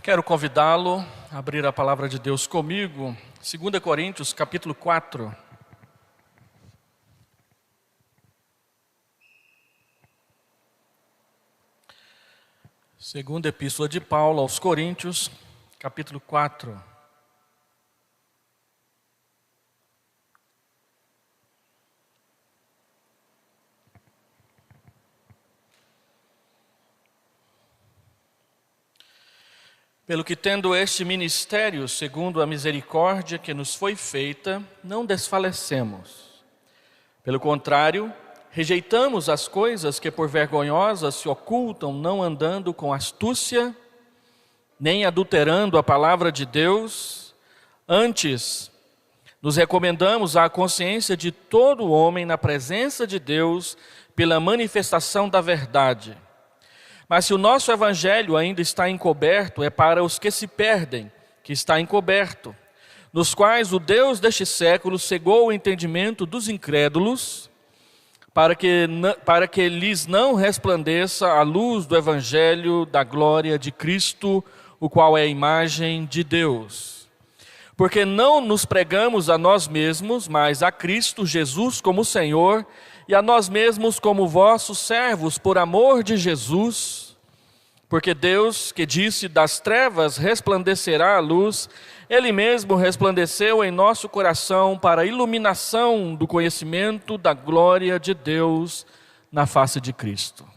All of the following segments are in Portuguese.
Quero convidá-lo a abrir a palavra de Deus comigo, 2 Coríntios, capítulo 4. Segunda Epístola de Paulo aos Coríntios, capítulo 4. Pelo que tendo este ministério, segundo a misericórdia que nos foi feita, não desfalecemos. Pelo contrário, rejeitamos as coisas que por vergonhosas se ocultam, não andando com astúcia, nem adulterando a palavra de Deus. Antes, nos recomendamos à consciência de todo homem na presença de Deus, pela manifestação da verdade. Mas se o nosso evangelho ainda está encoberto, é para os que se perdem, que está encoberto, nos quais o Deus deste século cegou o entendimento dos incrédulos, para que lhes não resplandeça a luz do evangelho da glória de Cristo, o qual é a imagem de Deus. Porque não nos pregamos a nós mesmos, mas a Cristo Jesus como Senhor, e a nós mesmos como vossos servos, por amor de Jesus. Porque Deus, que disse, das trevas resplandecerá a luz, Ele mesmo resplandeceu em nosso coração para a iluminação do conhecimento da glória de Deus na face de Cristo.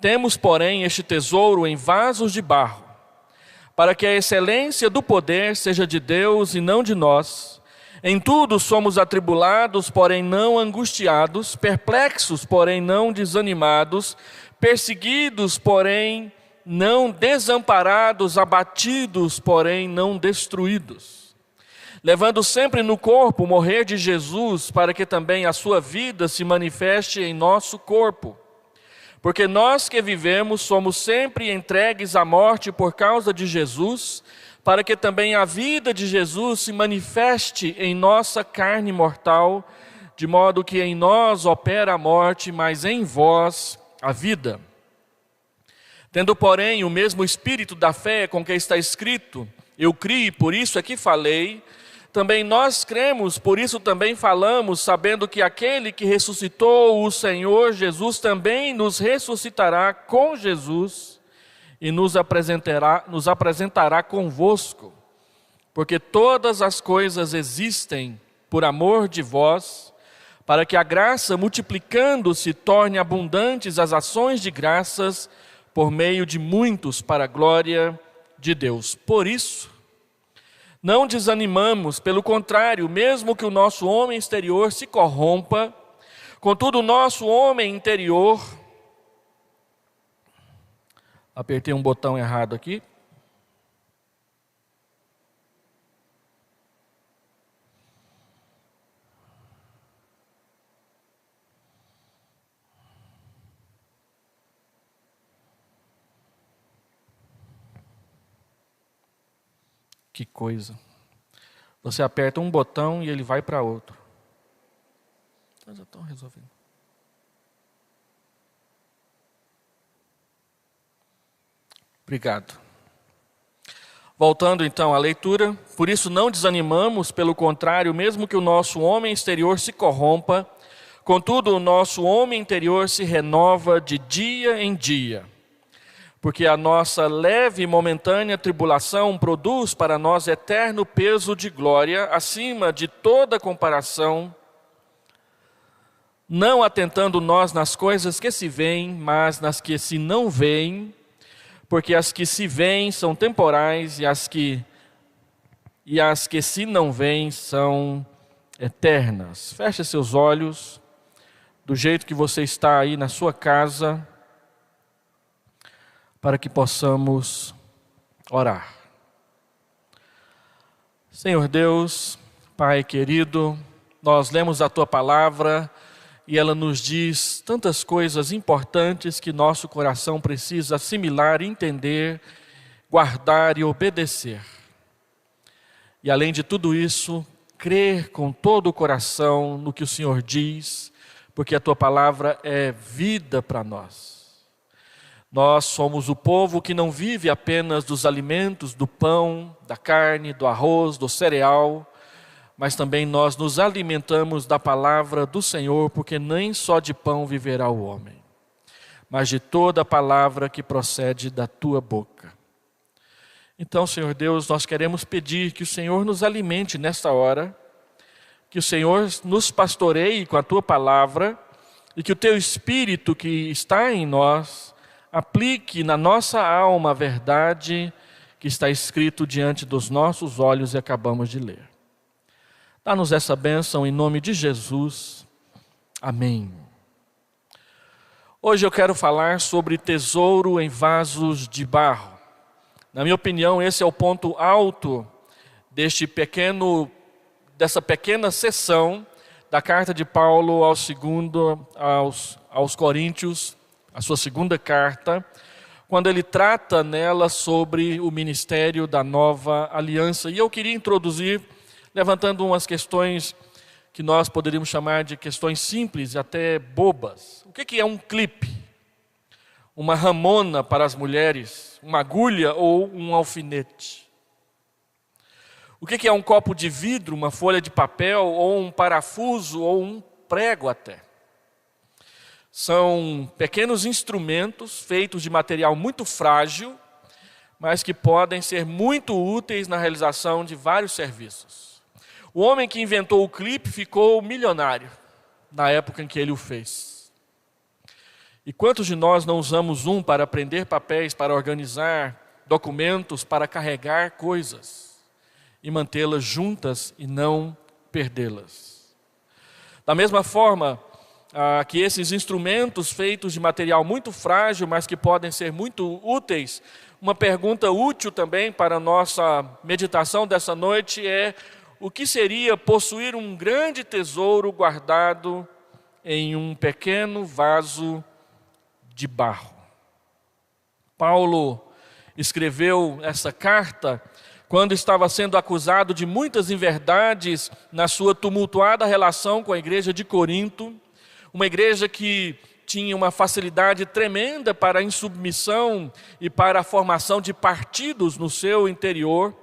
Temos, porém, este tesouro em vasos de barro, para que a excelência do poder seja de Deus e não de nós. Em tudo somos atribulados, porém não angustiados, perplexos, porém não desanimados, perseguidos, porém não desamparados, abatidos, porém não destruídos. Levando sempre no corpo o morrer de Jesus, para que também a sua vida se manifeste em nosso corpo. Porque nós que vivemos somos sempre entregues à morte por causa de Jesus, para que também a vida de Jesus se manifeste em nossa carne mortal, de modo que em nós opera a morte, mas em vós a vida. Tendo, porém, o mesmo espírito da fé com que está escrito, eu criei, por isso é que falei, também nós cremos, por isso também falamos, sabendo que aquele que ressuscitou o Senhor Jesus também nos ressuscitará com Jesus, e nos apresentará convosco, porque todas as coisas existem por amor de vós, para que a graça, multiplicando-se, torne abundantes as ações de graças, por meio de muitos, para a glória de Deus. Por isso, não desanimamos, pelo contrário, mesmo que o nosso homem exterior se corrompa, contudo o nosso homem interior... Apertei um botão errado aqui. Que coisa. Você aperta um botão e ele vai para outro. Já estão resolvendo. Obrigado. Voltando então à leitura, por isso não desanimamos, pelo contrário, mesmo que o nosso homem exterior se corrompa, contudo o nosso homem interior se renova de dia em dia. Porque a nossa leve e momentânea tribulação produz para nós eterno peso de glória, acima de toda comparação, não atentando nós nas coisas que se veem, mas nas que se não veem, porque as que se veem são temporais e as que se não veem são eternas. Feche seus olhos, do jeito que você está aí na sua casa, para que possamos orar. Senhor Deus, Pai querido, nós lemos a Tua palavra e ela nos diz tantas coisas importantes que nosso coração precisa assimilar, entender, guardar e obedecer. E além de tudo isso, crer com todo o coração no que o Senhor diz, porque a Tua palavra é vida para nós. Nós somos o povo que não vive apenas dos alimentos, do pão, da carne, do arroz, do cereal, mas também nós nos alimentamos da palavra do Senhor, porque nem só de pão viverá o homem, mas de toda a palavra que procede da tua boca. Então, Senhor Deus, nós queremos pedir que o Senhor nos alimente nesta hora, que o Senhor nos pastoreie com a tua palavra e que o teu Espírito que está em nós aplique na nossa alma a verdade que está escrito diante dos nossos olhos e acabamos de ler. Dá-nos essa bênção em nome de Jesus. Amém. Hoje eu quero falar sobre tesouro em vasos de barro. Na minha opinião, esse é o ponto alto dessa pequena sessão da carta de Paulo aos Coríntios, a sua segunda carta, quando ele trata nela sobre o ministério da nova aliança. E eu queria introduzir, levantando umas questões que nós poderíamos chamar de questões simples e até bobas. O que é um clipe? Uma ramona para as mulheres? Uma agulha ou um alfinete? O que é um copo de vidro, uma folha de papel ou um parafuso ou um prego até? São pequenos instrumentos feitos de material muito frágil, mas que podem ser muito úteis na realização de vários serviços. O homem que inventou o clipe ficou milionário na época em que ele o fez. E quantos de nós não usamos um para prender papéis, para organizar documentos, para carregar coisas e mantê-las juntas e não perdê-las? Da mesma forma, que esses instrumentos feitos de material muito frágil, mas que podem ser muito úteis, uma pergunta útil também para a nossa meditação dessa noite é: o que seria possuir um grande tesouro guardado em um pequeno vaso de barro? Paulo escreveu essa carta quando estava sendo acusado de muitas inverdades na sua tumultuada relação com a igreja de Corinto, uma igreja que tinha uma facilidade tremenda para a insubmissão e para a formação de partidos no seu interior.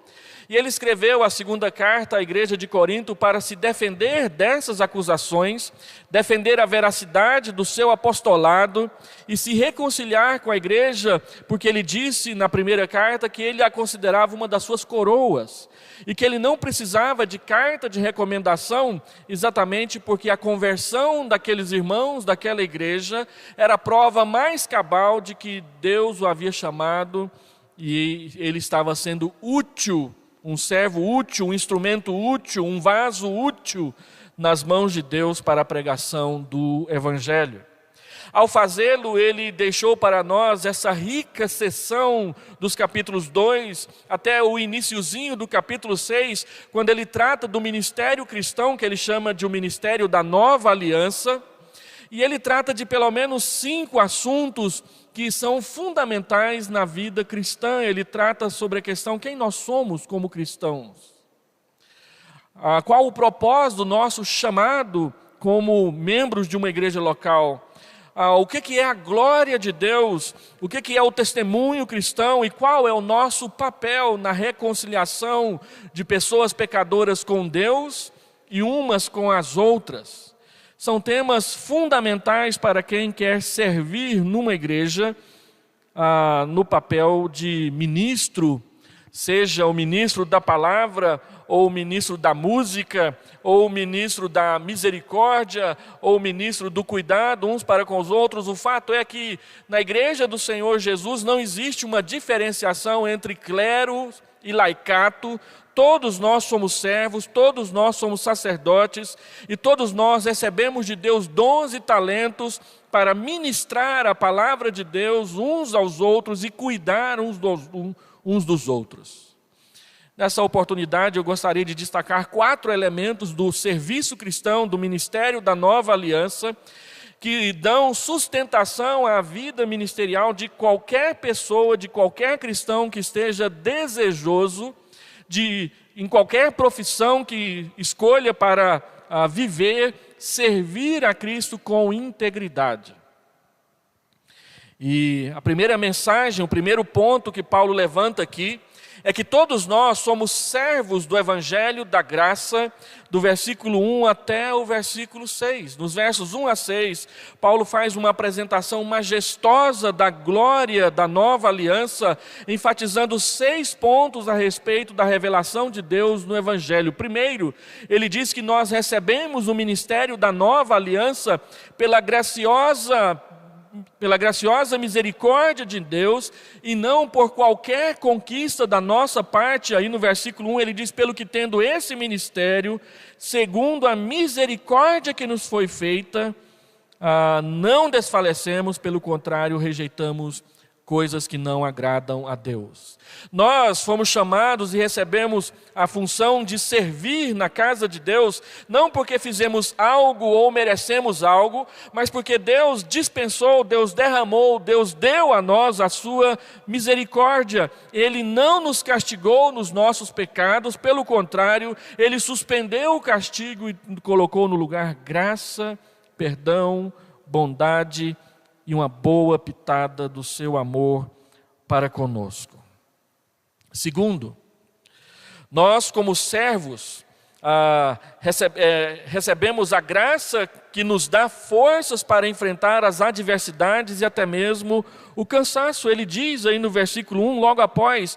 E ele escreveu a segunda carta à igreja de Corinto para se defender dessas acusações, defender a veracidade do seu apostolado e se reconciliar com a igreja, porque ele disse na primeira carta que ele a considerava uma das suas coroas e que ele não precisava de carta de recomendação, exatamente porque a conversão daqueles irmãos, daquela igreja, era a prova mais cabal de que Deus o havia chamado e ele estava sendo útil, um servo útil, um instrumento útil, um vaso útil nas mãos de Deus para a pregação do Evangelho. Ao fazê-lo, ele deixou para nós essa rica seção dos capítulos 2 até o iniciozinho do capítulo 6, quando ele trata do ministério cristão, que ele chama de o ministério da nova aliança, e ele trata de pelo menos 5 assuntos que são fundamentais na vida cristã. Ele trata sobre a questão: quem nós somos como cristãos? Qual o propósito do nosso chamado como membros de uma igreja local? O que é a glória de Deus? O que é o testemunho cristão? E qual é o nosso papel na reconciliação de pessoas pecadoras com Deus e umas com as outras? São temas fundamentais para quem quer servir numa igreja no papel de ministro, seja o ministro da palavra, ou o ministro da música, ou o ministro da misericórdia, ou o ministro do cuidado uns para com os outros. O fato é que na igreja do Senhor Jesus não existe uma diferenciação entre clero e laicato. Todos nós somos servos, todos nós somos sacerdotes e todos nós recebemos de Deus dons e talentos para ministrar a palavra de Deus uns aos outros e cuidar uns dos outros. Nessa oportunidade eu gostaria de destacar 4 elementos do serviço cristão, do ministério da nova aliança, que dão sustentação à vida ministerial de qualquer pessoa, de qualquer cristão que esteja desejoso em qualquer profissão que escolha para viver, servir a Cristo com integridade. E a primeira mensagem, o primeiro ponto que Paulo levanta aqui, é que todos nós somos servos do Evangelho da Graça, do versículo 1 até o versículo 6. Nos versos 1 a 6, Paulo faz uma apresentação majestosa da glória da nova aliança, enfatizando 6 pontos a respeito da revelação de Deus no Evangelho. Primeiro, ele diz que nós recebemos o ministério da nova aliança pela graciosa misericórdia de Deus e não por qualquer conquista da nossa parte. Aí no versículo 1 ele diz: pelo que tendo esse ministério, segundo a misericórdia que nos foi feita, não desfalecemos, pelo contrário, rejeitamos coisas que não agradam a Deus. Nós fomos chamados e recebemos a função de servir na casa de Deus, não porque fizemos algo ou merecemos algo, mas porque Deus dispensou, Deus derramou, Deus deu a nós a sua misericórdia. Ele não nos castigou nos nossos pecados, pelo contrário, Ele suspendeu o castigo e colocou no lugar graça, perdão, bondade e uma boa pitada do seu amor para conosco. Segundo, nós como servos recebemos a graça que nos dá forças para enfrentar as adversidades e até mesmo o cansaço. Ele diz aí no versículo 1, logo após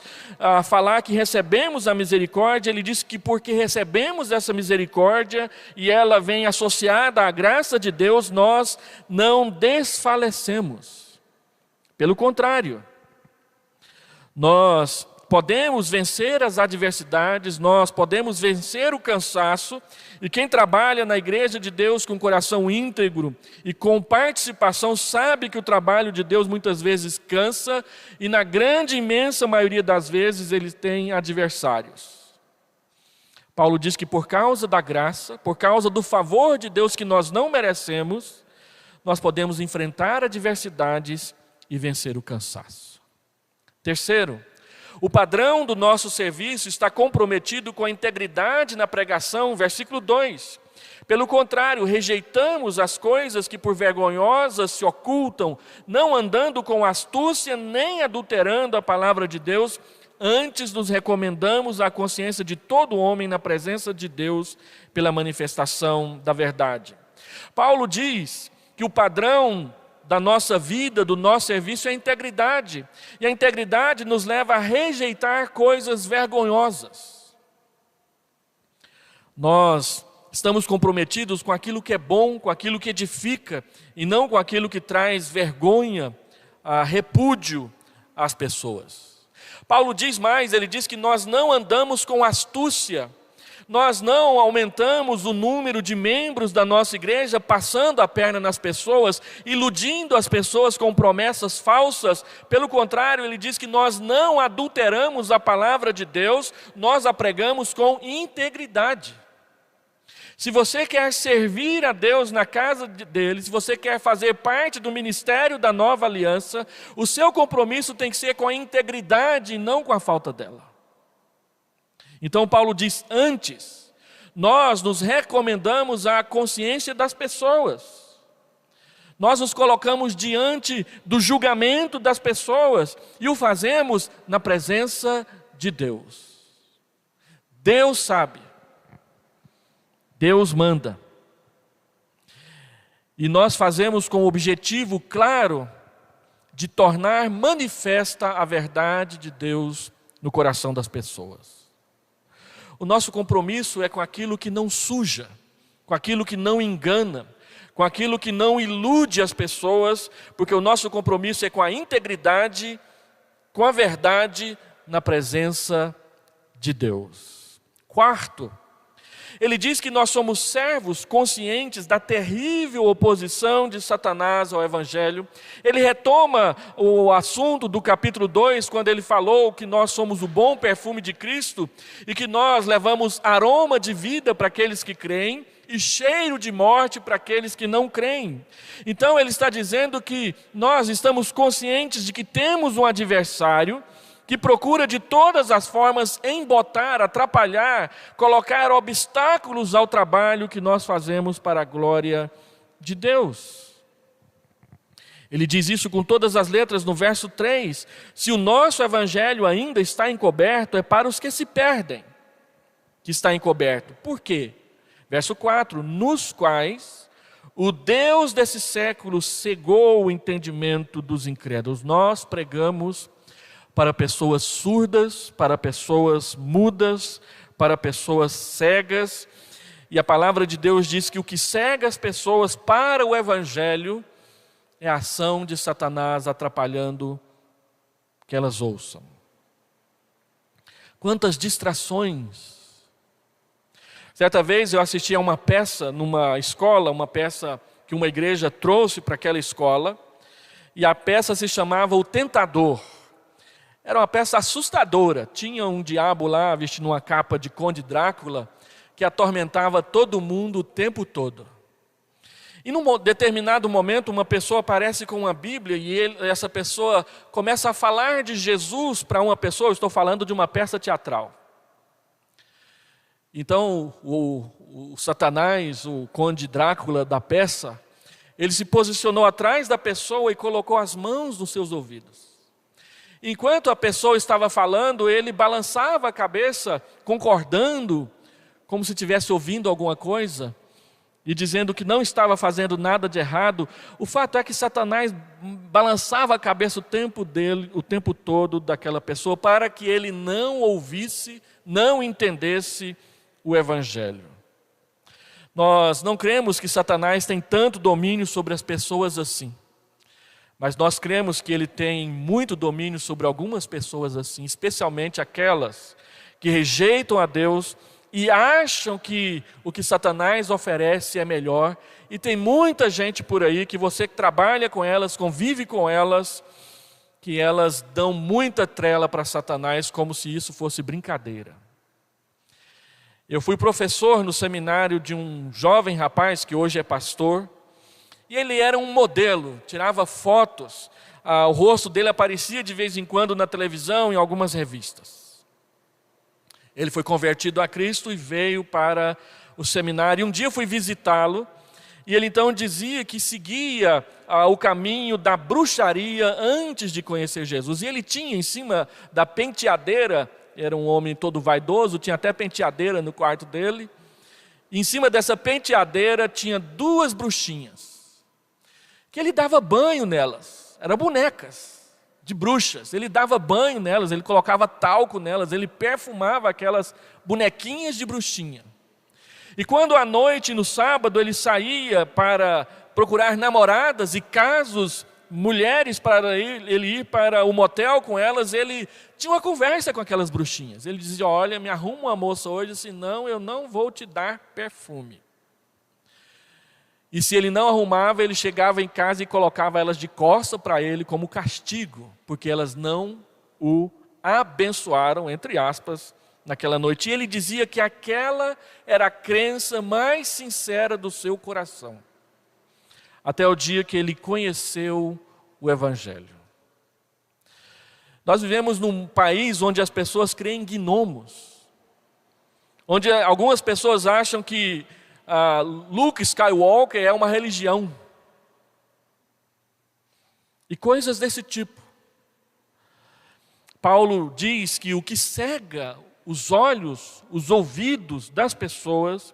falar que recebemos a misericórdia, ele diz que porque recebemos essa misericórdia e ela vem associada à graça de Deus, nós não desfalecemos. Pelo contrário, nós podemos vencer as adversidades, nós podemos vencer o cansaço, e quem trabalha na igreja de Deus com coração íntegro e com participação sabe que o trabalho de Deus muitas vezes cansa, e na grande, imensa maioria das vezes ele tem adversários. Paulo diz que por causa da graça, por causa do favor de Deus que nós não merecemos, nós podemos enfrentar adversidades e vencer o cansaço. Terceiro, o padrão do nosso serviço está comprometido com a integridade na pregação, versículo 2. Pelo contrário, rejeitamos as coisas que por vergonhosas se ocultam, não andando com astúcia nem adulterando a palavra de Deus, antes nos recomendamos à consciência de todo homem na presença de Deus pela manifestação da verdade. Paulo diz que o padrão da nossa vida, do nosso serviço é a integridade. E a integridade nos leva a rejeitar coisas vergonhosas. Nós estamos comprometidos com aquilo que é bom, com aquilo que edifica, e não com aquilo que traz vergonha, repúdio às pessoas. Paulo diz mais, ele diz que nós não andamos com astúcia. Nós não aumentamos o número de membros da nossa igreja passando a perna nas pessoas, iludindo as pessoas com promessas falsas. Pelo contrário, ele diz que nós não adulteramos a palavra de Deus, nós a pregamos com integridade. Se você quer servir a Deus na casa dele, se você quer fazer parte do ministério da nova aliança, o seu compromisso tem que ser com a integridade e não com a falta dela. Então Paulo diz, antes, nós nos recomendamos à consciência das pessoas. Nós nos colocamos diante do julgamento das pessoas e o fazemos na presença de Deus. Deus sabe. Deus manda. E nós fazemos com o objetivo claro de tornar manifesta a verdade de Deus no coração das pessoas. O nosso compromisso é com aquilo que não suja, com aquilo que não engana, com aquilo que não ilude as pessoas, porque o nosso compromisso é com a integridade, com a verdade na presença de Deus. Quarto, ele diz que nós somos servos conscientes da terrível oposição de Satanás ao Evangelho. Ele retoma o assunto do capítulo 2, quando ele falou que nós somos o bom perfume de Cristo e que nós levamos aroma de vida para aqueles que creem e cheiro de morte para aqueles que não creem. Então ele está dizendo que nós estamos conscientes de que temos um adversário que procura de todas as formas embotar, atrapalhar, colocar obstáculos ao trabalho que nós fazemos para a glória de Deus. Ele diz isso com todas as letras no verso 3. Se o nosso evangelho ainda está encoberto, é para os que se perdem que está encoberto. Por quê? Verso 4, nos quais o Deus desse século cegou o entendimento dos incrédulos. Nós pregamos para pessoas surdas, para pessoas mudas, para pessoas cegas. E a palavra de Deus diz que o que cega as pessoas para o evangelho é a ação de Satanás atrapalhando que elas ouçam. Quantas distrações! Certa vez eu assisti a uma peça numa escola, uma peça que uma igreja trouxe para aquela escola, e a peça se chamava O Tentador. Era uma peça assustadora, tinha um diabo lá vestindo uma capa de Conde Drácula, que atormentava todo mundo o tempo todo. E num determinado momento uma pessoa aparece com uma Bíblia e essa pessoa começa a falar de Jesus para uma pessoa, eu estou falando de uma peça teatral. Então o Satanás, o Conde Drácula da peça, ele se posicionou atrás da pessoa e colocou as mãos nos seus ouvidos. Enquanto a pessoa estava falando, ele balançava a cabeça, concordando, como se estivesse ouvindo alguma coisa, e dizendo que não estava fazendo nada de errado. O fato é que Satanás balançava a cabeça o tempo todo daquela pessoa, para que ele não ouvisse, não entendesse o Evangelho. Nós não cremos que Satanás tem tanto domínio sobre as pessoas assim. Mas nós cremos que ele tem muito domínio sobre algumas pessoas assim, especialmente aquelas que rejeitam a Deus e acham que o que Satanás oferece é melhor. E tem muita gente por aí que você que trabalha com elas, convive com elas, que elas dão muita trela para Satanás como se isso fosse brincadeira. Eu fui professor no seminário de um jovem rapaz que hoje é pastor, e ele era um modelo, tirava fotos, o rosto dele aparecia de vez em quando na televisão, em algumas revistas. Ele foi convertido a Cristo e veio para o seminário. E um dia eu fui visitá-lo, e ele então dizia que seguia o caminho da bruxaria antes de conhecer Jesus. E ele tinha em cima da penteadeira, era um homem todo vaidoso, tinha até penteadeira no quarto dele. E em cima dessa penteadeira tinha 2 bruxinhas, que ele dava banho nelas, eram bonecas de bruxas, ele dava banho nelas, ele colocava talco nelas, ele perfumava aquelas bonequinhas de bruxinha. E quando à noite, no sábado, ele saía para procurar namoradas e casos, mulheres para ele ir para o motel com elas, ele tinha uma conversa com aquelas bruxinhas. Ele dizia: olha, me arruma uma moça hoje, senão eu não vou te dar perfume. E se ele não arrumava, ele chegava em casa e colocava elas de costa para ele como castigo, porque elas não o abençoaram, entre aspas, naquela noite. E ele dizia que aquela era a crença mais sincera do seu coração, até o dia que ele conheceu o Evangelho. Nós vivemos num país onde as pessoas creem em gnomos, onde algumas pessoas acham que Luke Skywalker é uma religião, e coisas desse tipo. Paulo diz que o que cega os olhos, os ouvidos das pessoas,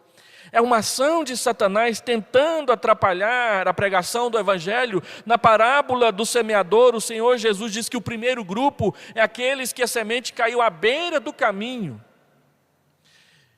é uma ação de Satanás tentando atrapalhar a pregação do Evangelho. Na parábola do semeador, o Senhor Jesus diz que o primeiro grupo é aqueles que a semente caiu à beira do caminho.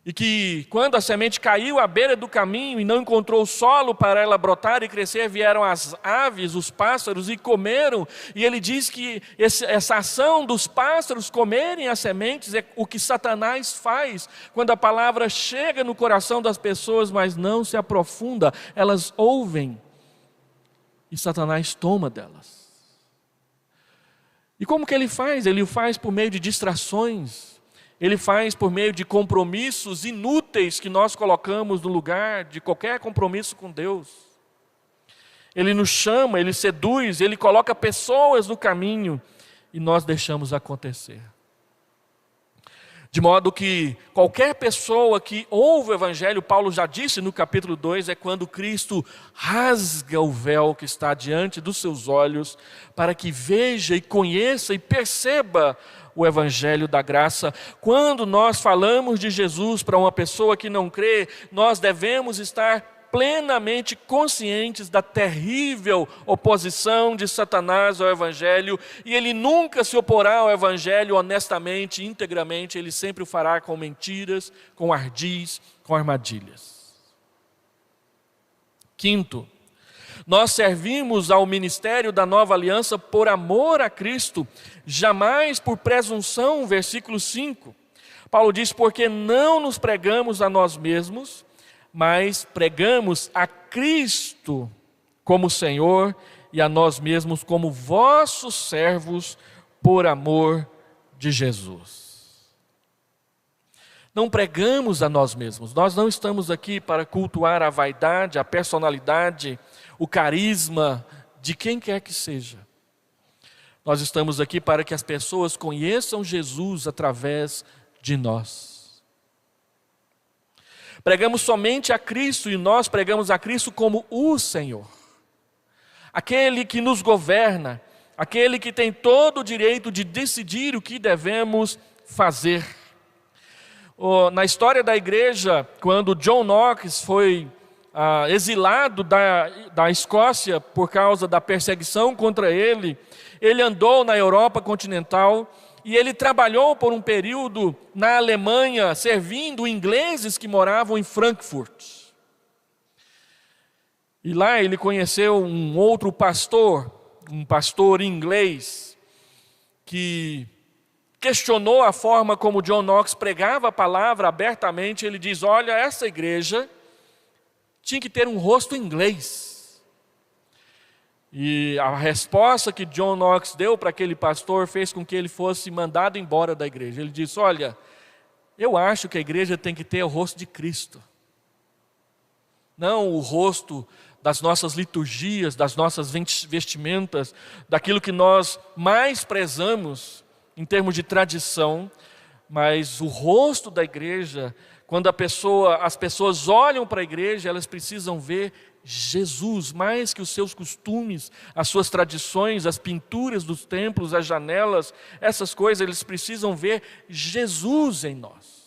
E que quando a semente caiu à beira do caminho e não encontrou solo para ela brotar e crescer, vieram as aves, os pássaros e comeram. E ele diz que essa ação dos pássaros comerem as sementes é o que Satanás faz quando a palavra chega no coração das pessoas, mas não se aprofunda. Elas ouvem e Satanás toma delas. E como que ele faz? Ele o faz por meio de distrações. Ele faz por meio de compromissos inúteis que nós colocamos no lugar de qualquer compromisso com Deus. Ele nos chama, ele seduz, ele coloca pessoas no caminho e nós deixamos acontecer. De modo que qualquer pessoa que ouve o Evangelho, Paulo já disse no capítulo 2, é quando Cristo rasga o véu que está diante dos seus olhos, para que veja e conheça e perceba o Evangelho da graça. Quando nós falamos de Jesus para uma pessoa que não crê, nós devemos estar plenamente conscientes da terrível oposição de Satanás ao Evangelho, e ele nunca se oporá ao Evangelho honestamente, integramente, ele sempre o fará com mentiras, com ardis, com armadilhas. Quinto, nós servimos ao ministério da nova aliança por amor a Cristo, jamais por presunção, versículo 5. Paulo diz, porque não nos pregamos a nós mesmos, mas pregamos a Cristo como Senhor e a nós mesmos como vossos servos por amor de Jesus. Não pregamos a nós mesmos, nós não estamos aqui para cultuar a vaidade, a personalidade, o carisma de quem quer que seja. Nós estamos aqui para que as pessoas conheçam Jesus através de nós. Pregamos somente a Cristo e nós pregamos a Cristo como o Senhor. Aquele que nos governa, aquele que tem todo o direito de decidir o que devemos fazer. Na história da igreja, quando John Knox foi exilado da Escócia por causa da perseguição contra ele, ele andou na Europa continental e ele trabalhou por um período na Alemanha, servindo ingleses que moravam em Frankfurt. E lá ele conheceu um outro pastor, um pastor inglês, que questionou a forma como John Knox pregava a palavra abertamente. Ele diz, olha, essa igreja tinha que ter um rosto inglês. E a resposta que John Knox deu para aquele pastor fez com que ele fosse mandado embora da igreja. Ele disse, olha, eu acho que a igreja tem que ter o rosto de Cristo. Não o rosto das nossas liturgias, das nossas vestimentas, daquilo que nós mais prezamos em termos de tradição, mas o rosto da igreja, quando as pessoas olham para a igreja, elas precisam ver Jesus, mais que os seus costumes, as suas tradições, as pinturas dos templos, as janelas, essas coisas, eles precisam ver Jesus em nós.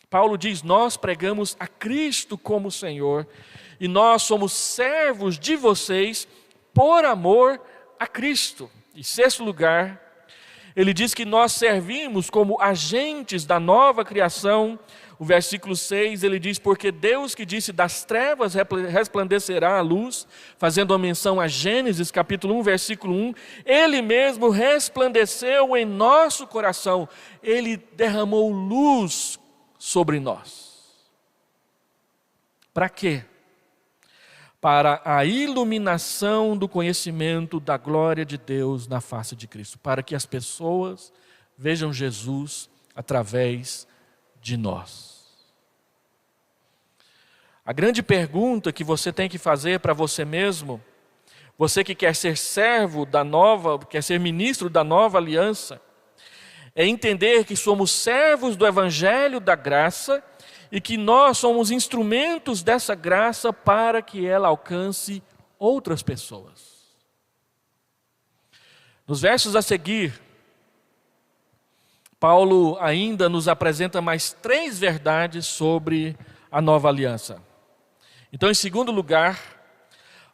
Paulo diz, nós pregamos a Cristo como Senhor, e nós somos servos de vocês por amor a Cristo. Em sexto lugar, ele diz que nós servimos como agentes da nova criação. O versículo 6, ele diz, porque Deus que disse das trevas resplandecerá a luz, fazendo uma menção a Gênesis capítulo 1, versículo 1, Ele mesmo resplandeceu em nosso coração, Ele derramou luz sobre nós. Para quê? Para a iluminação do conhecimento da glória de Deus na face de Cristo, para que as pessoas vejam Jesus através de nós. A grande pergunta que você tem que fazer para você mesmo, você que quer ser servo da nova, quer ser ministro da nova aliança, é entender que somos servos do Evangelho da graça e que nós somos instrumentos dessa graça para que ela alcance outras pessoas. Nos versos a seguir, Paulo ainda nos apresenta mais 3 verdades sobre a nova aliança. Então, em segundo lugar,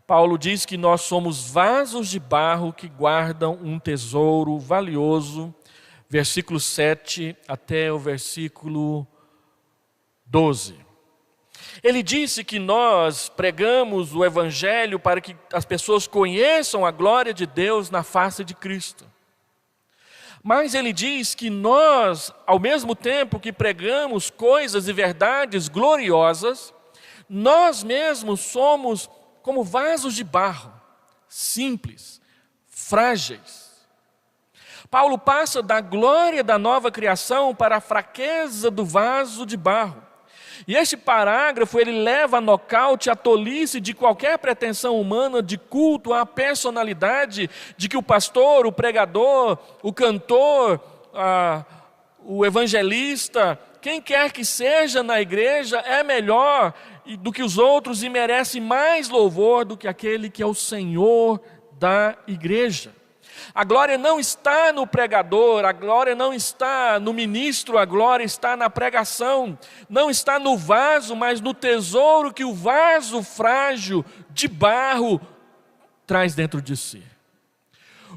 Paulo diz que nós somos vasos de barro que guardam um tesouro valioso, versículo 7 até o versículo 12. Ele disse que nós pregamos o Evangelho para que as pessoas conheçam a glória de Deus na face de Cristo. Mas ele diz que nós, ao mesmo tempo que pregamos coisas e verdades gloriosas, nós mesmos somos como vasos de barro, simples, frágeis. Paulo passa da glória da nova criação para a fraqueza do vaso de barro. E este parágrafo, ele leva a nocaute a tolice de qualquer pretensão humana de culto à personalidade de que o pastor, o pregador, o cantor, o evangelista, quem quer que seja na igreja, é melhor do que os outros e merece mais louvor do que aquele que é o Senhor da igreja. A glória não está no pregador, a glória não está no ministro, a glória está na pregação. Não está no vaso, mas no tesouro que o vaso frágil de barro traz dentro de si.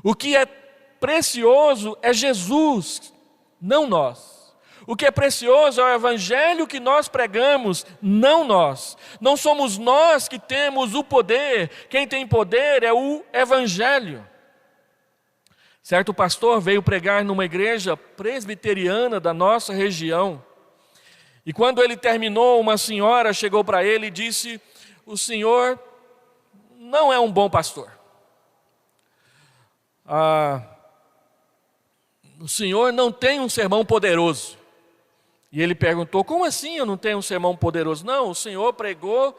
O que é precioso é Jesus, não nós. O que é precioso é o evangelho que nós pregamos, não nós. Não somos nós que temos o poder, quem tem poder é o evangelho. Certo pastor veio pregar numa igreja presbiteriana da nossa região. E quando ele terminou, uma senhora chegou para ele e disse: o senhor não é um bom pastor. O senhor não tem um sermão poderoso. E ele perguntou: como assim eu não tenho um sermão poderoso? Não, o senhor pregou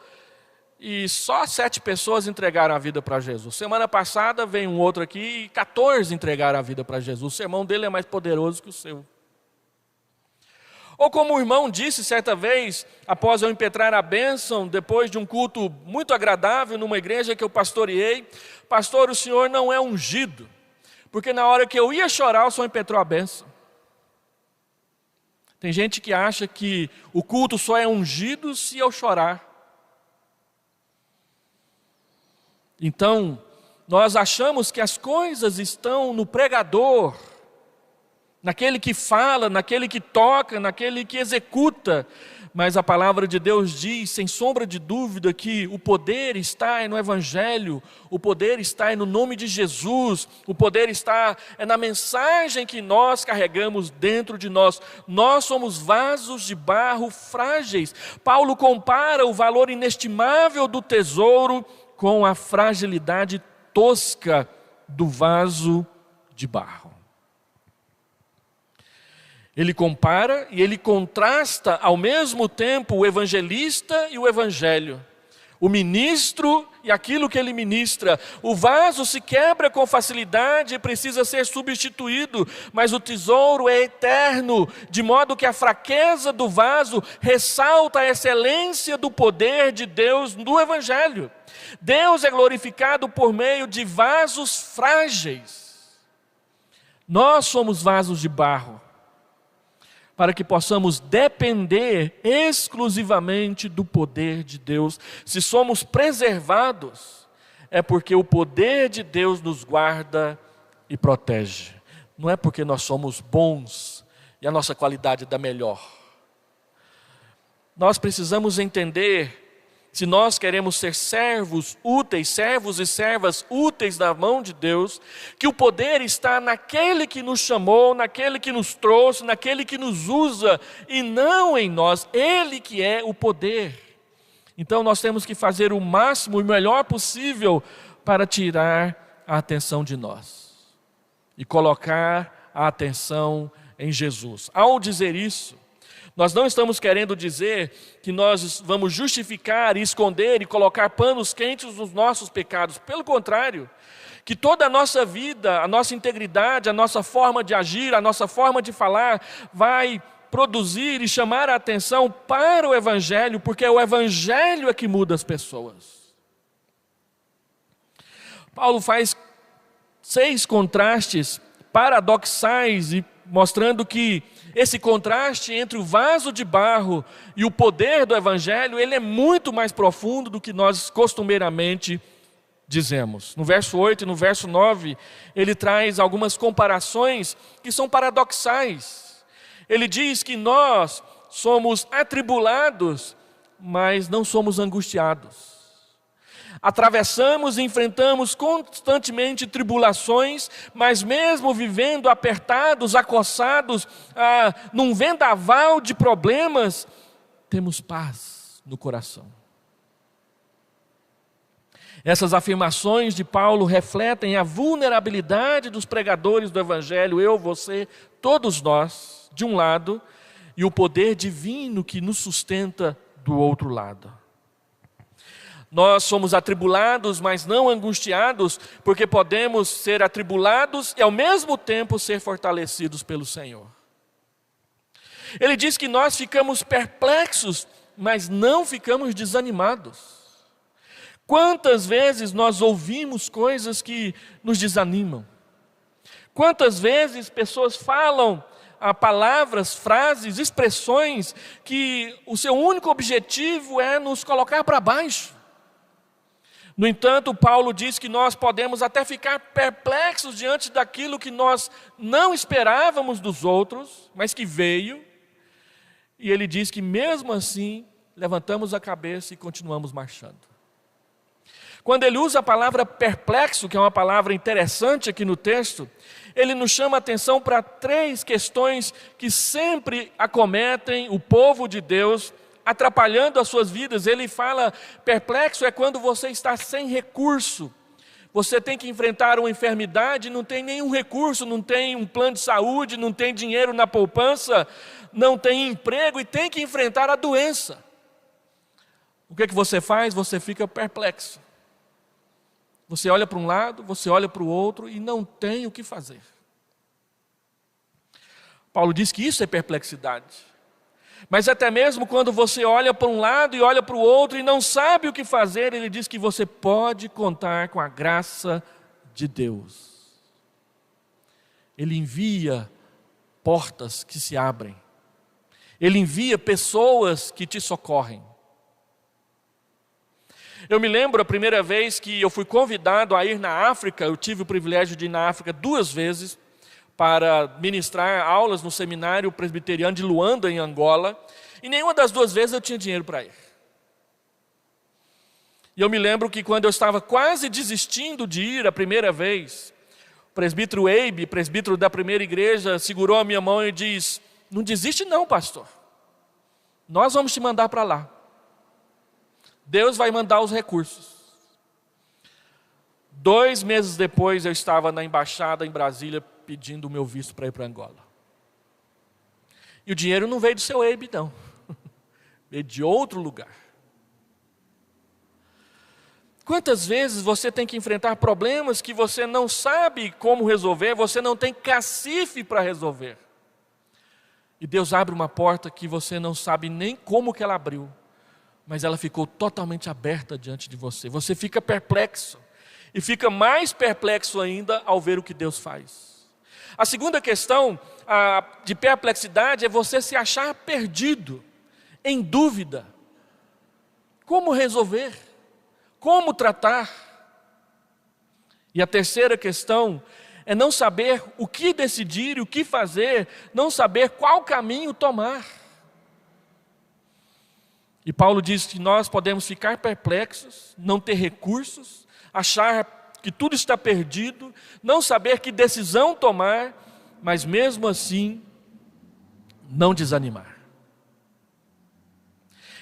e só 7 pessoas entregaram a vida para Jesus. Semana passada veio um outro aqui e 14 entregaram a vida para Jesus. O sermão dele é mais poderoso que o seu. Ou como o irmão disse certa vez, após eu impetrar a bênção, depois de um culto muito agradável numa igreja que eu pastoreei: pastor, o senhor não é ungido, porque na hora que eu ia chorar o senhor impetrou a bênção. Tem gente que acha que o culto só é ungido se eu chorar. Então, nós achamos que as coisas estão no pregador, naquele que fala, naquele que toca, naquele que executa. Mas a palavra de Deus diz, sem sombra de dúvida, que o poder está no evangelho, o poder está no nome de Jesus, o poder está na mensagem que nós carregamos dentro de nós. Nós somos vasos de barro frágeis. Paulo compara o valor inestimável do tesouro com a fragilidade tosca do vaso de barro. Ele compara e ele contrasta ao mesmo tempo o evangelista e o evangelho. O ministro e aquilo que ele ministra. O vaso se quebra com facilidade e precisa ser substituído, mas o tesouro é eterno, de modo que a fraqueza do vaso ressalta a excelência do poder de Deus no evangelho. Deus é glorificado por meio de vasos frágeis. Nós somos vasos de barro, para que possamos depender exclusivamente do poder de Deus. Se somos preservados, é porque o poder de Deus nos guarda e protege. Não é porque nós somos bons e a nossa qualidade dá melhor. Nós precisamos entender, se nós queremos ser servos úteis, servos e servas úteis na mão de Deus, que o poder está naquele que nos chamou, naquele que nos trouxe, naquele que nos usa, e não em nós. Ele que é o poder. Então nós temos que fazer o máximo e o melhor possível para tirar a atenção de nós e colocar a atenção em Jesus. Ao dizer isso, nós não estamos querendo dizer que nós vamos justificar e esconder e colocar panos quentes nos nossos pecados. Pelo contrário, que toda a nossa vida, a nossa integridade, a nossa forma de agir, a nossa forma de falar vai produzir e chamar a atenção para o evangelho, porque é o evangelho que muda as pessoas. Paulo faz 6 contrastes paradoxais e mostrando que esse contraste entre o vaso de barro e o poder do evangelho, ele é muito mais profundo do que nós costumeiramente dizemos. No verso 8 e no verso 9, ele traz algumas comparações que são paradoxais. Ele diz que nós somos atribulados, mas não somos angustiados. Atravessamos e enfrentamos constantemente tribulações, mas mesmo vivendo apertados, acossados, num vendaval de problemas, temos paz no coração. Essas afirmações de Paulo refletem a vulnerabilidade dos pregadores do Evangelho, eu, você, todos nós, de um lado, e o poder divino que nos sustenta do outro lado. Nós somos atribulados, mas não angustiados, porque podemos ser atribulados e ao mesmo tempo ser fortalecidos pelo Senhor. Ele diz que nós ficamos perplexos, mas não ficamos desanimados. Quantas vezes nós ouvimos coisas que nos desanimam? Quantas vezes pessoas falam palavras, frases, expressões que o seu único objetivo é nos colocar para baixo? No entanto, Paulo diz que nós podemos até ficar perplexos diante daquilo que nós não esperávamos dos outros, mas que veio. E ele diz que mesmo assim, levantamos a cabeça e continuamos marchando. Quando ele usa a palavra perplexo, que é uma palavra interessante aqui no texto, ele nos chama a atenção para 3 questões que sempre acometem o povo de Deus, atrapalhando as suas vidas. Ele fala, perplexo é quando você está sem recurso. Você tem que enfrentar uma enfermidade, não tem nenhum recurso, não tem um plano de saúde, não tem dinheiro na poupança, não tem emprego e tem que enfrentar a doença. O que você faz? Você fica perplexo. Você olha para um lado, você olha para o outro e não tem o que fazer. Paulo diz que isso é perplexidade. Mas até mesmo quando você olha para um lado e olha para o outro e não sabe o que fazer, ele diz que você pode contar com a graça de Deus. Ele envia portas que se abrem. Ele envia pessoas que te socorrem. Eu me lembro a primeira vez que eu fui convidado a ir na África. Eu tive o privilégio de ir na África 2 vezes para ministrar aulas no seminário presbiteriano de Luanda, em Angola. E nenhuma das 2 vezes eu tinha dinheiro para ir. E eu me lembro que quando eu estava quase desistindo de ir a primeira vez, o presbítero Eibe, presbítero da primeira igreja, segurou a minha mão e disse: não desiste não, pastor. Nós vamos te mandar para lá. Deus vai mandar os recursos. 2 meses depois eu estava na embaixada em Brasília pedindo o meu visto para ir para Angola. E o dinheiro não veio do seu Eibe não. Veio de outro lugar. Quantas vezes você tem que enfrentar problemas que você não sabe como resolver, você não tem cacife para resolver. E Deus abre uma porta que você não sabe nem como que ela abriu, mas ela ficou totalmente aberta diante de você. Você fica perplexo, e fica mais perplexo ainda ao ver o que Deus faz. A segunda questão de perplexidade é você se achar perdido, em dúvida. Como resolver? Como tratar? E a terceira questão é não saber o que decidir, o que fazer, não saber qual caminho tomar. E Paulo diz que nós podemos ficar perplexos, não ter recursos, achar que tudo está perdido, não saber que decisão tomar, mas mesmo assim, não desanimar.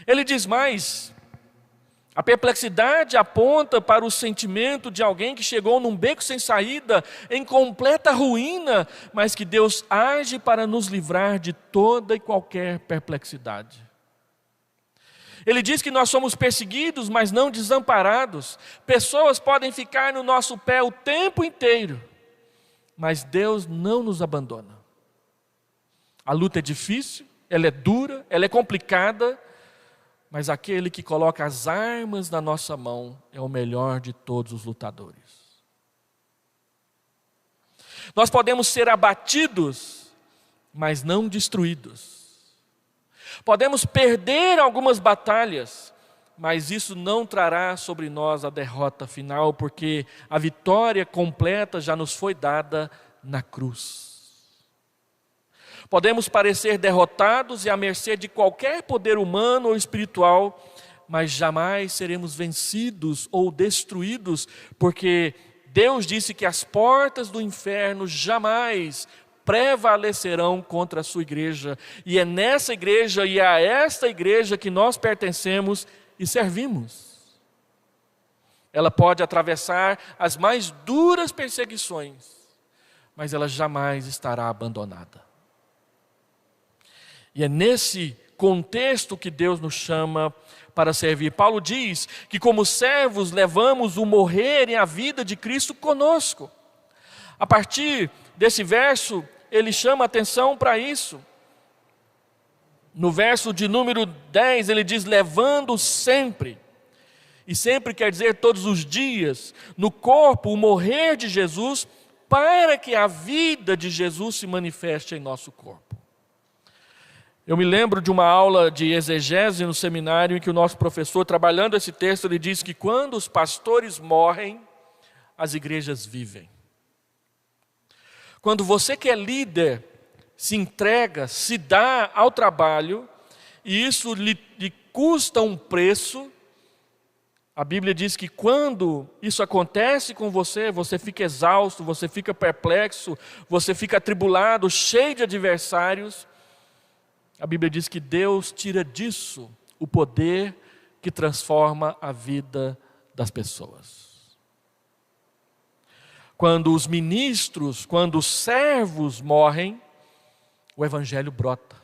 Ele diz mais: a perplexidade aponta para o sentimento de alguém que chegou num beco sem saída, em completa ruína, mas que Deus age para nos livrar de toda e qualquer perplexidade. Ele diz que nós somos perseguidos, mas não desamparados. Pessoas podem ficar no nosso pé o tempo inteiro, mas Deus não nos abandona. A luta é difícil, ela é dura, ela é complicada, mas aquele que coloca as armas na nossa mão é o melhor de todos os lutadores. Nós podemos ser abatidos, mas não destruídos. Podemos perder algumas batalhas, mas isso não trará sobre nós a derrota final, porque a vitória completa já nos foi dada na cruz. Podemos parecer derrotados e à mercê de qualquer poder humano ou espiritual, mas jamais seremos vencidos ou destruídos, porque Deus disse que as portas do inferno jamais prevalecerão contra a sua igreja, e é nessa igreja e a esta igreja que nós pertencemos e servimos. Ela pode atravessar as mais duras perseguições, mas ela jamais estará abandonada. E é nesse contexto que Deus nos chama para servir. Paulo diz que como servos levamos o morrer e a vida de Cristo conosco. A partir desse verso, ele chama atenção para isso. No verso de número 10, ele diz: levando sempre, e sempre quer dizer todos os dias, no corpo o morrer de Jesus, para que a vida de Jesus se manifeste em nosso corpo. Eu me lembro de uma aula de exegese no seminário, em que o nosso professor, trabalhando esse texto, ele diz que quando os pastores morrem, as igrejas vivem. Quando você que é líder, se entrega, se dá ao trabalho, e isso lhe custa um preço, a Bíblia diz que quando isso acontece com você, você fica exausto, você fica perplexo, você fica atribulado, cheio de adversários. A Bíblia diz que Deus tira disso o poder que transforma a vida das pessoas. Quando os ministros, quando os servos morrem, o evangelho brota.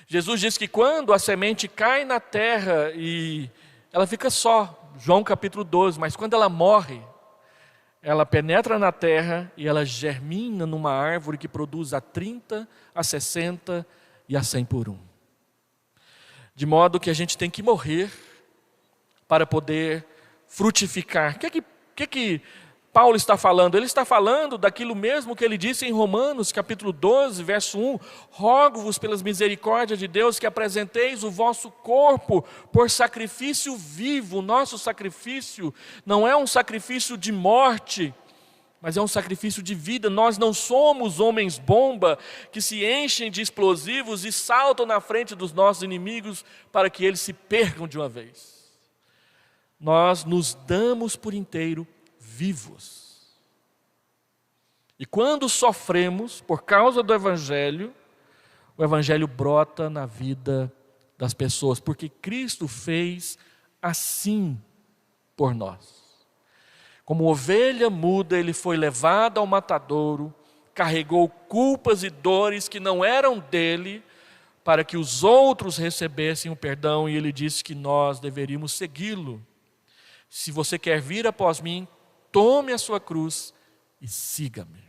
Jesus diz que quando a semente cai na terra e ela fica só, João capítulo 12, mas quando ela morre, ela penetra na terra e ela germina numa árvore que produz a 30, a 60 e a 100 por um. De modo que a gente tem que morrer para poder frutificar. O que Paulo está falando? Ele está falando daquilo mesmo que ele disse em Romanos, capítulo 12, verso 1. Rogo-vos pelas misericórdias de Deus que apresenteis o vosso corpo por sacrifício vivo. O nosso sacrifício não é um sacrifício de morte, mas é um sacrifício de vida. Nós não somos homens bomba que se enchem de explosivos e saltam na frente dos nossos inimigos para que eles se percam de uma vez. Nós nos damos por inteiro vivos. E quando sofremos por causa do Evangelho, o Evangelho brota na vida das pessoas, porque Cristo fez assim por nós. Como ovelha muda, ele foi levado ao matadouro, carregou culpas e dores que não eram dele, para que os outros recebessem o perdão, e ele disse que nós deveríamos segui-lo. Se você quer vir após mim, tome a sua cruz e siga-me.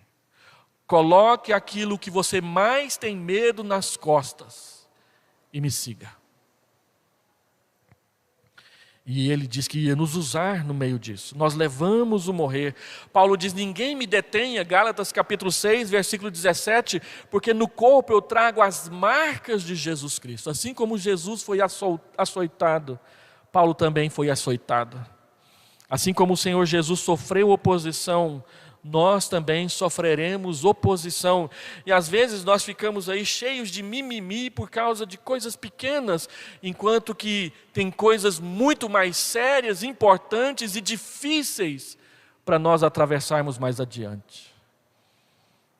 Coloque aquilo que você mais tem medo nas costas e me siga. E ele diz que ia nos usar no meio disso. Nós levamos o morrer. Paulo diz: ninguém me detenha, Gálatas capítulo 6, versículo 17, porque no corpo eu trago as marcas de Jesus Cristo. Assim como Jesus foi açoitado, Paulo também foi açoitado. Assim como o Senhor Jesus sofreu oposição, nós também sofreremos oposição. E às vezes nós ficamos aí cheios de mimimi por causa de coisas pequenas, enquanto que tem coisas muito mais sérias, importantes e difíceis para nós atravessarmos mais adiante.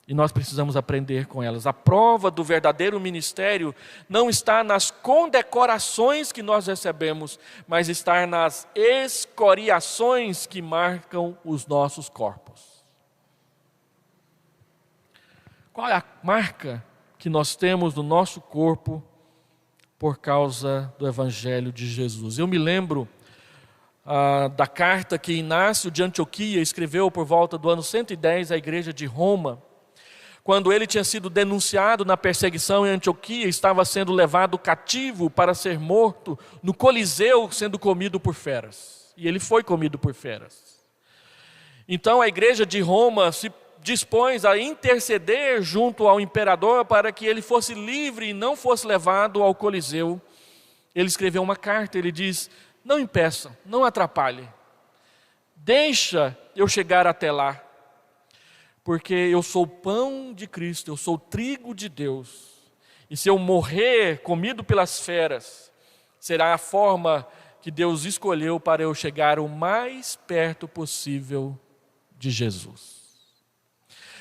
E nós precisamos aprender com elas. A prova do verdadeiro ministério não está nas condecorações que nós recebemos, mas está nas escoriações que marcam os nossos corpos. Qual é a marca que nós temos no nosso corpo por causa do Evangelho de Jesus? Eu me lembro da carta que Inácio de Antioquia escreveu por volta do ano 110 à igreja de Roma, quando ele tinha sido denunciado na perseguição em Antioquia, estava sendo levado cativo para ser morto no Coliseu, sendo comido por feras. E ele foi comido por feras. Então a igreja de Roma se dispôs a interceder junto ao imperador para que ele fosse livre e não fosse levado ao Coliseu. Ele escreveu uma carta, ele diz: não impeçam, não atrapalhem, deixa eu chegar até lá, porque eu sou pão de Cristo, eu sou trigo de Deus, e se eu morrer comido pelas feras, será a forma que Deus escolheu para eu chegar o mais perto possível de Jesus.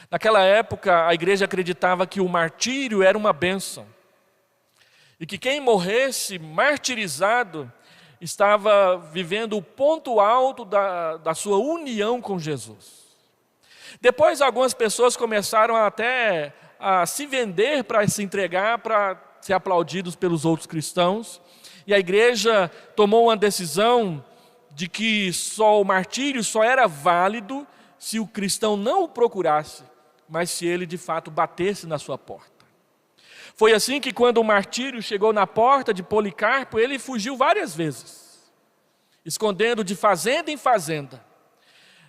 Naquela época, a igreja acreditava que o martírio era uma bênção, e que quem morresse martirizado estava vivendo o ponto alto da sua união com Jesus. Depois algumas pessoas começaram até a se vender para se entregar, para ser aplaudidos pelos outros cristãos. E a igreja tomou uma decisão de que o martírio só era válido se o cristão não o procurasse, mas se ele de fato batesse na sua porta. Foi assim que quando o martírio chegou na porta de Policarpo, ele fugiu várias vezes, escondendo de fazenda em fazenda.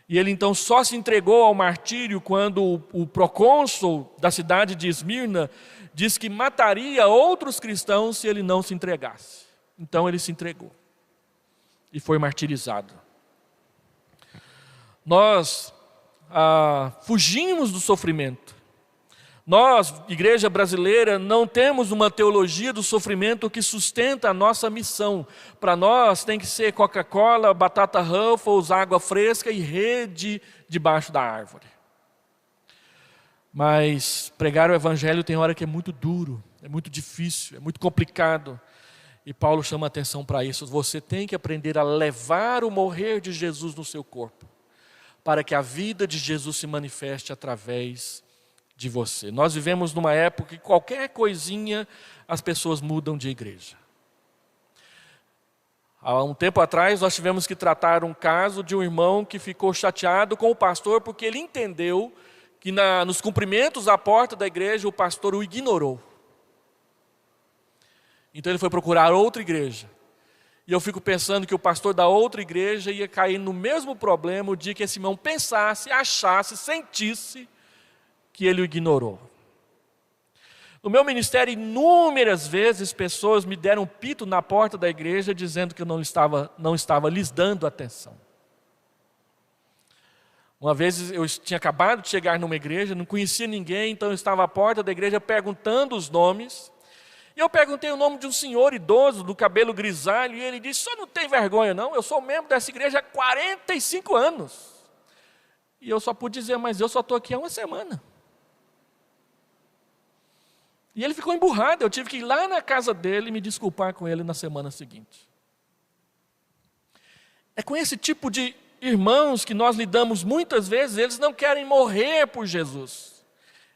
E ele então só se entregou ao martírio quando o procônsul da cidade de Esmirna disse que mataria outros cristãos se ele não se entregasse. Então ele se entregou e foi martirizado. Nós fugimos do sofrimento. Nós, igreja brasileira, não temos uma teologia do sofrimento que sustenta a nossa missão. Para nós tem que ser Coca-Cola, batata Ruffles, água fresca e rede debaixo da árvore. Mas pregar o evangelho tem hora que é muito duro, é muito difícil, é muito complicado. E Paulo chama a atenção para isso. Você tem que aprender a levar o morrer de Jesus no seu corpo, para que a vida de Jesus se manifeste através de você. Nós vivemos numa época que qualquer coisinha as pessoas mudam de igreja. Há um tempo atrás nós tivemos que tratar um caso de um irmão que ficou chateado com o pastor porque ele entendeu que nos cumprimentos à porta da igreja o pastor o ignorou. Então ele foi procurar outra igreja. E eu fico pensando que o pastor da outra igreja ia cair no mesmo problema o dia que esse irmão pensasse, achasse, sentisse que ele o ignorou. No meu ministério, inúmeras vezes pessoas me deram pito na porta da igreja dizendo que eu não estava lhes dando atenção. Uma vez eu tinha acabado de chegar numa igreja, não conhecia ninguém, então eu estava à porta da igreja perguntando os nomes. E eu perguntei o nome de um senhor idoso, do cabelo grisalho, e ele disse: "Só não tem vergonha não, eu sou membro dessa igreja há 45 anos. E eu só pude dizer: "Mas eu só estou aqui há uma semana." E ele ficou emburrado, eu tive que ir lá na casa dele e me desculpar com ele na semana seguinte. É com esse tipo de irmãos que nós lidamos muitas vezes. Eles não querem morrer por Jesus,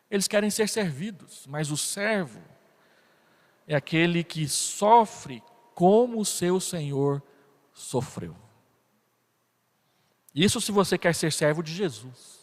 eles querem ser servidos, mas o servo é aquele que sofre como o seu Senhor sofreu. Isso se você quer ser servo de Jesus.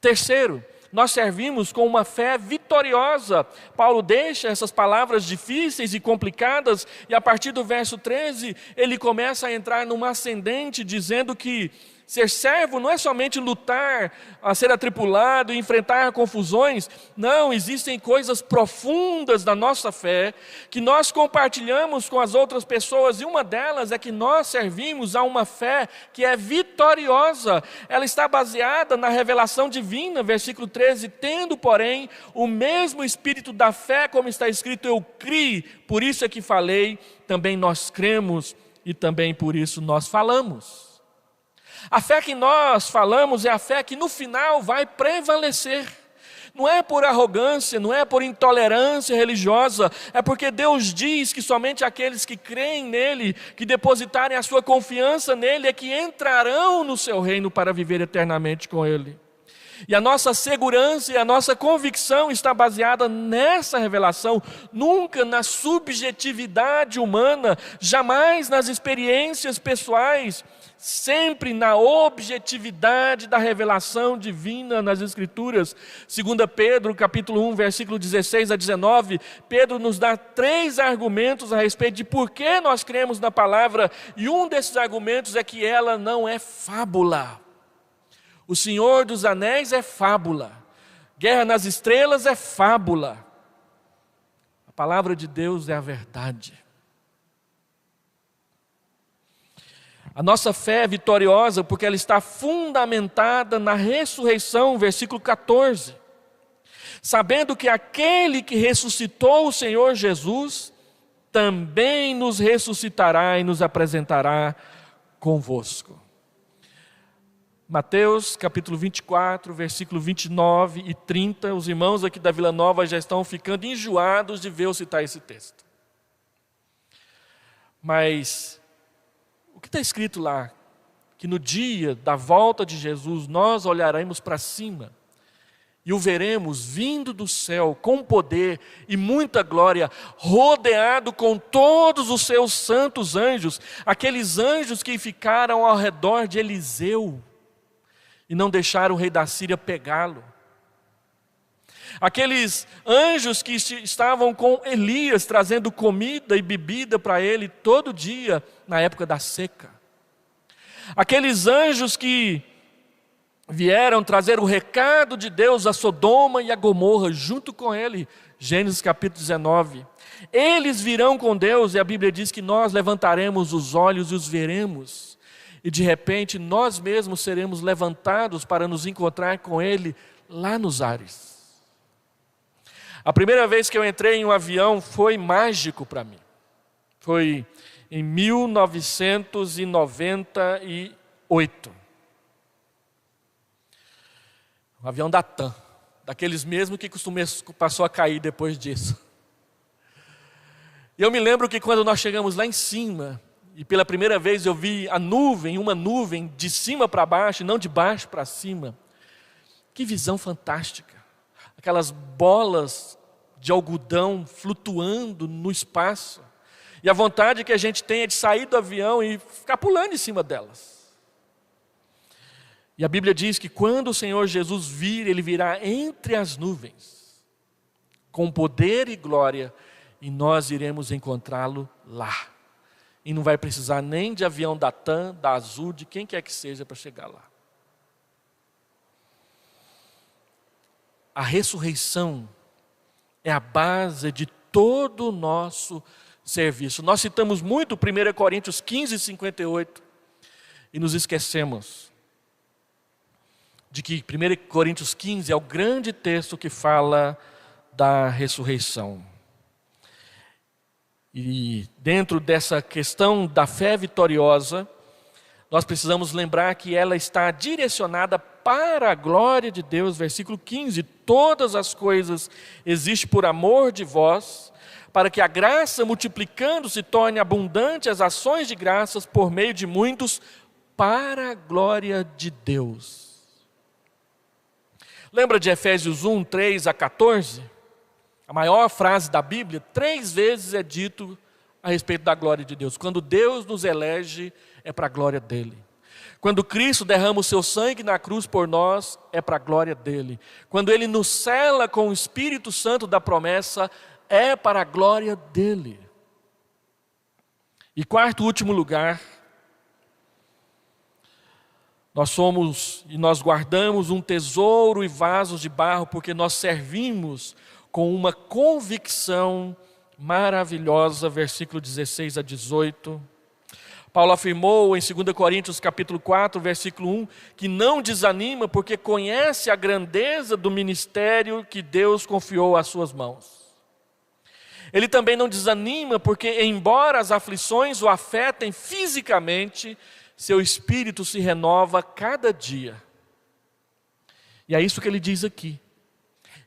Terceiro, nós servimos com uma fé vitoriosa. Paulo deixa essas palavras difíceis e complicadas e a partir do verso 13 ele começa a entrar numa ascendente dizendo que ser servo não é somente lutar, a ser atribulado e enfrentar confusões. Não, existem coisas profundas da nossa fé que nós compartilhamos com as outras pessoas. E uma delas é que nós servimos a uma fé que é vitoriosa. Ela está baseada na revelação divina, versículo 13. Tendo, porém, o mesmo espírito da fé, como está escrito, eu criei, por isso é que falei, também nós cremos e também por isso nós falamos. A fé que nós falamos é a fé que no final vai prevalecer. Não é por arrogância, não é por intolerância religiosa, é porque Deus diz que somente aqueles que creem nele, que depositarem a sua confiança nele, é que entrarão no seu reino para viver eternamente com ele. E a nossa segurança e a nossa convicção está baseada nessa revelação, nunca na subjetividade humana, jamais nas experiências pessoais, sempre na objetividade da revelação divina nas Escrituras. 2 Pedro, capítulo 1, versículo 16 a 19, Pedro nos dá 3 argumentos a respeito de por que nós cremos na palavra, e um desses argumentos é que ela não é fábula. O Senhor dos Anéis é fábula, Guerra nas Estrelas é fábula. A palavra de Deus é a verdade. A nossa fé é vitoriosa porque ela está fundamentada na ressurreição, versículo 14. Sabendo que aquele que ressuscitou o Senhor Jesus, também nos ressuscitará e nos apresentará convosco. Mateus capítulo 24, versículo 29 e 30, os irmãos aqui da Vila Nova já estão ficando enjoados de ver eu citar esse texto. Mas o que está escrito lá? Que no dia da volta de Jesus nós olharemos para cima e o veremos vindo do céu com poder e muita glória, rodeado com todos os seus santos anjos, aqueles anjos que ficaram ao redor de Eliseu e não deixaram o rei da Síria pegá-lo. Aqueles anjos que estavam com Elias, trazendo comida e bebida para ele todo dia, na época da seca. Aqueles anjos que vieram trazer o recado de Deus a Sodoma e a Gomorra, junto com ele, Gênesis capítulo 19. Eles virão com Deus, e a Bíblia diz que nós levantaremos os olhos e os veremos. E de repente, nós mesmos seremos levantados para nos encontrar com Ele lá nos ares. A primeira vez que eu entrei em um avião foi mágico para mim. Foi em 1998. Um avião da TAM, daqueles mesmo que passou a cair depois disso. E eu me lembro que quando nós chegamos lá em cima, e pela primeira vez eu vi uma nuvem de cima para baixo, e não de baixo para cima. Que visão fantástica. Aquelas bolas de algodão flutuando no espaço. E a vontade que a gente tem é de sair do avião e ficar pulando em cima delas. E a Bíblia diz que quando o Senhor Jesus vir, Ele virá entre as nuvens, com poder e glória, e nós iremos encontrá-lo lá. E não vai precisar nem de avião da TAM, da Azul, de quem quer que seja para chegar lá. A ressurreição é a base de todo o nosso serviço. Nós citamos muito 1 Coríntios 15, 58, e nos esquecemos de que 1 Coríntios 15 é o grande texto que fala da ressurreição. E dentro dessa questão da fé vitoriosa, nós precisamos lembrar que ela está direcionada para a glória de Deus. Versículo 15: todas as coisas existem por amor de vós, para que a graça, multiplicando, se torne abundante as ações de graças por meio de muitos, para a glória de Deus. Lembra de Efésios 1, 3 a 14? A maior frase da Bíblia, 3 vezes é dito a respeito da glória de Deus. Quando Deus nos elege, é para a glória dele. Quando Cristo derrama o seu sangue na cruz por nós, é para a glória dele. Quando Ele nos sela com o Espírito Santo da promessa, é para a glória dele. E quarto, último lugar, nós somos e nós guardamos um tesouro e vasos de barro, porque nós servimos com uma convicção maravilhosa, versículo 16 a 18. Paulo afirmou em 2 Coríntios capítulo 4, versículo 1, que não desanima porque conhece a grandeza do ministério que Deus confiou às suas mãos. Ele também não desanima porque, embora as aflições o afetem fisicamente, seu espírito se renova cada dia. E é isso que ele diz aqui.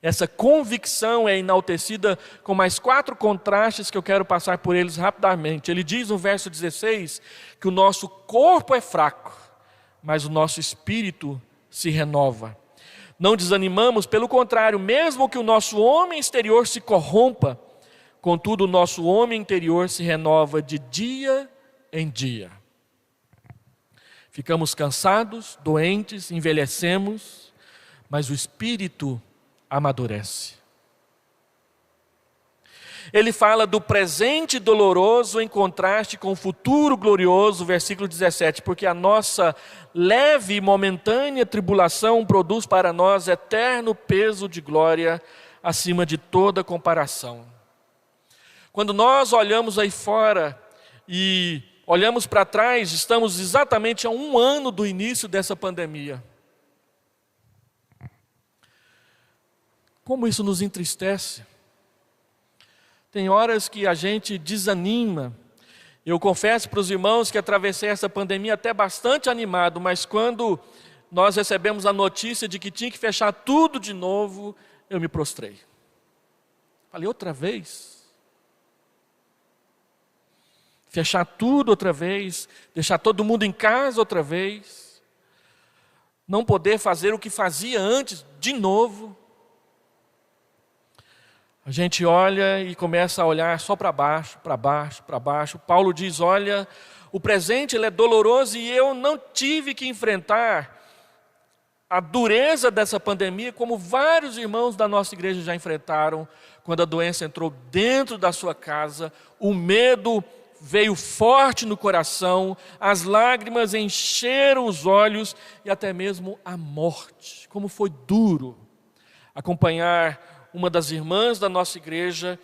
Essa convicção é enaltecida com mais 4 contrastes que eu quero passar por eles rapidamente. Ele diz no verso 16 que o nosso corpo é fraco, mas o nosso espírito se renova. Não desanimamos, pelo contrário, mesmo que o nosso homem exterior se corrompa, contudo o nosso homem interior se renova de dia em dia. Ficamos cansados, doentes, envelhecemos, mas o espírito amadurece. Ele fala do presente doloroso em contraste com o futuro glorioso, versículo 17, porque a nossa leve e momentânea tribulação produz para nós eterno peso de glória acima de toda comparação. Quando nós olhamos aí fora e olhamos para trás, estamos exatamente a 1 ano do início dessa pandemia. Como isso nos entristece. Tem horas que a gente desanima. Eu confesso para os irmãos que atravessei essa pandemia até bastante animado, mas quando nós recebemos a notícia de que tinha que fechar tudo de novo, eu me prostrei. Falei, outra vez? Fechar tudo outra vez? Deixar todo mundo em casa outra vez? Não poder fazer o que fazia antes de novo? A gente olha e começa a olhar só para baixo, para baixo, para baixo. Paulo diz, olha, o presente ele é doloroso e eu não tive que enfrentar a dureza dessa pandemia, como vários irmãos da nossa igreja já enfrentaram, quando a doença entrou dentro da sua casa, o medo veio forte no coração, as lágrimas encheram os olhos e até mesmo a morte. Como foi duro acompanhar uma das irmãs da nossa igreja,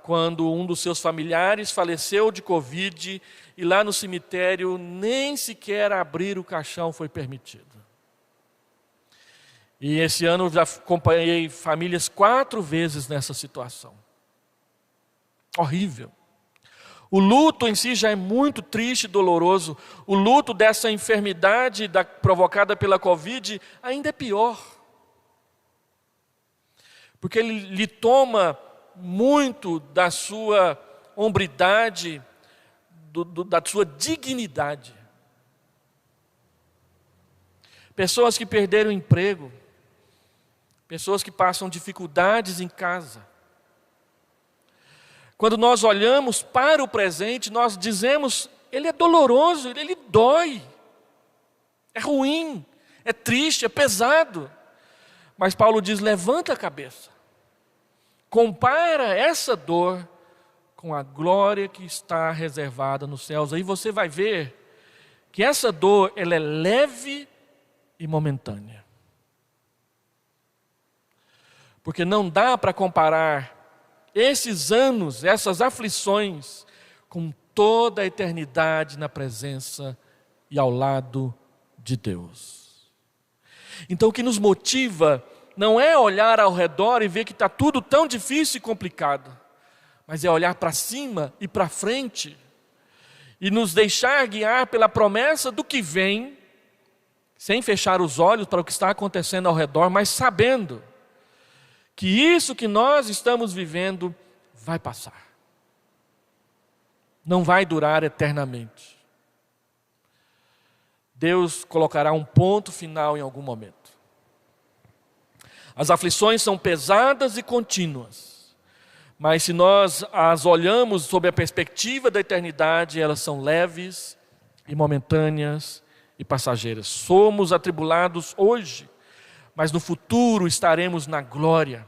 quando um dos seus familiares faleceu de Covid e lá no cemitério nem sequer abrir o caixão foi permitido. E esse ano eu já acompanhei famílias 4 vezes nessa situação. Horrível. O luto em si já é muito triste e doloroso. O luto dessa enfermidade provocada pela Covid ainda é pior. Porque ele lhe toma muito da sua hombridade, da sua dignidade. Pessoas que perderam o emprego, pessoas que passam dificuldades em casa. Quando nós olhamos para o presente, nós dizemos, ele é doloroso, ele dói, é ruim, é triste, é pesado. Mas Paulo diz, levanta a cabeça, compara essa dor com a glória que está reservada nos céus. Aí você vai ver que essa dor, ela é leve e momentânea. Porque não dá para comparar esses anos, essas aflições, com toda a eternidade na presença e ao lado de Deus. Então o que nos motiva não é olhar ao redor e ver que está tudo tão difícil e complicado, mas é olhar para cima e para frente e nos deixar guiar pela promessa do que vem, sem fechar os olhos para o que está acontecendo ao redor, mas sabendo que isso que nós estamos vivendo vai passar. Não vai durar eternamente. Deus colocará um ponto final em algum momento. As aflições são pesadas e contínuas, mas se nós as olhamos sob a perspectiva da eternidade, elas são leves e momentâneas e passageiras. Somos atribulados hoje, mas no futuro estaremos na glória.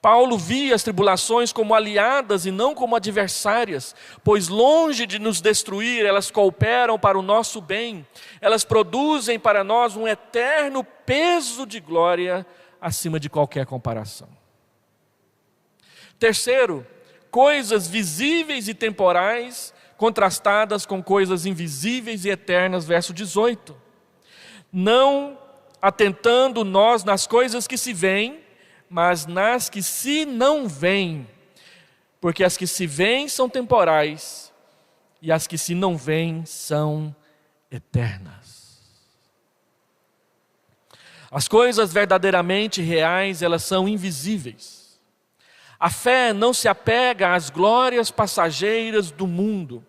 Paulo via as tribulações como aliadas e não como adversárias, pois longe de nos destruir, elas cooperam para o nosso bem. Elas produzem para nós um eterno peso de glória acima de qualquer comparação. Terceiro, coisas visíveis e temporais contrastadas com coisas invisíveis e eternas, verso 18. Não atentando nós nas coisas que se veem, mas nas que se não veem, porque as que se veem são temporais, e as que se não veem são eternas. As coisas verdadeiramente reais, elas são invisíveis. A fé não se apega às glórias passageiras do mundo,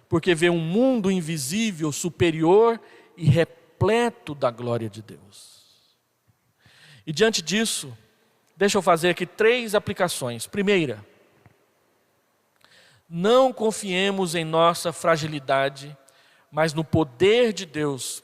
porque vê um mundo invisível, superior e repleto da glória de Deus. E diante disso, deixa eu fazer aqui 3 aplicações. Primeira, não confiemos em nossa fragilidade, mas no poder de Deus.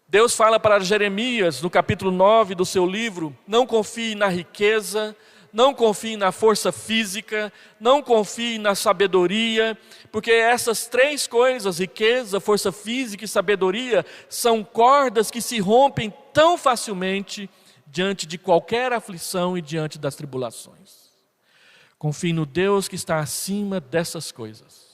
Deus fala para Jeremias, no capítulo 9 do seu livro, não confie na riqueza, não confie na força física, não confie na sabedoria, porque essas 3 coisas, riqueza, força física e sabedoria, são cordas que se rompem tão facilmente diante de qualquer aflição e diante das tribulações. Confie no Deus que está acima dessas coisas.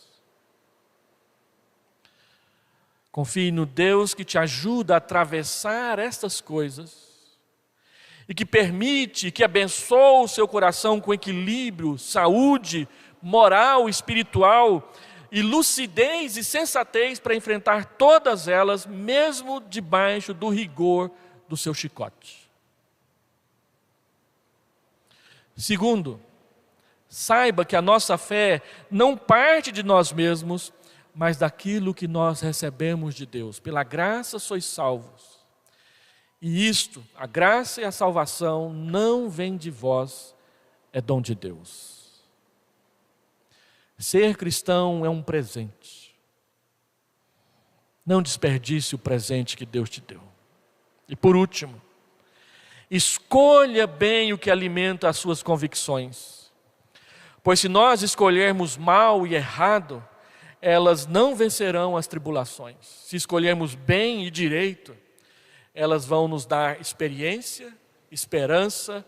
Confie no Deus que te ajuda a atravessar estas coisas e que permite, que abençoa o seu coração com equilíbrio, saúde, moral, espiritual e lucidez e sensatez para enfrentar todas elas, mesmo debaixo do rigor do seu chicote. Segundo, saiba que a nossa fé não parte de nós mesmos, mas daquilo que nós recebemos de Deus. Pela graça sois salvos. E isto, a graça e a salvação, não vem de vós, é dom de Deus. Ser cristão é um presente. Não desperdice o presente que Deus te deu. E por último, escolha bem o que alimenta as suas convicções. Pois se nós escolhermos mal e errado, elas não vencerão as tribulações. Se escolhermos bem e direito, elas vão nos dar experiência, esperança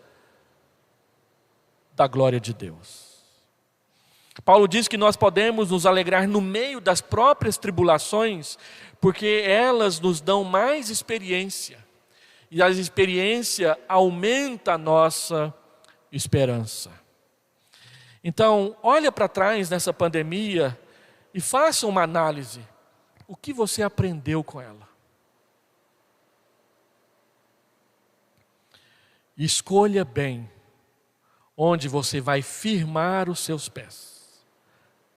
da glória de Deus. Paulo diz que nós podemos nos alegrar no meio das próprias tribulações, porque elas nos dão mais experiência. E a experiência aumenta a nossa esperança. Então, olha para trás nessa pandemia e faça uma análise. O que você aprendeu com ela? Escolha bem onde você vai firmar os seus pés.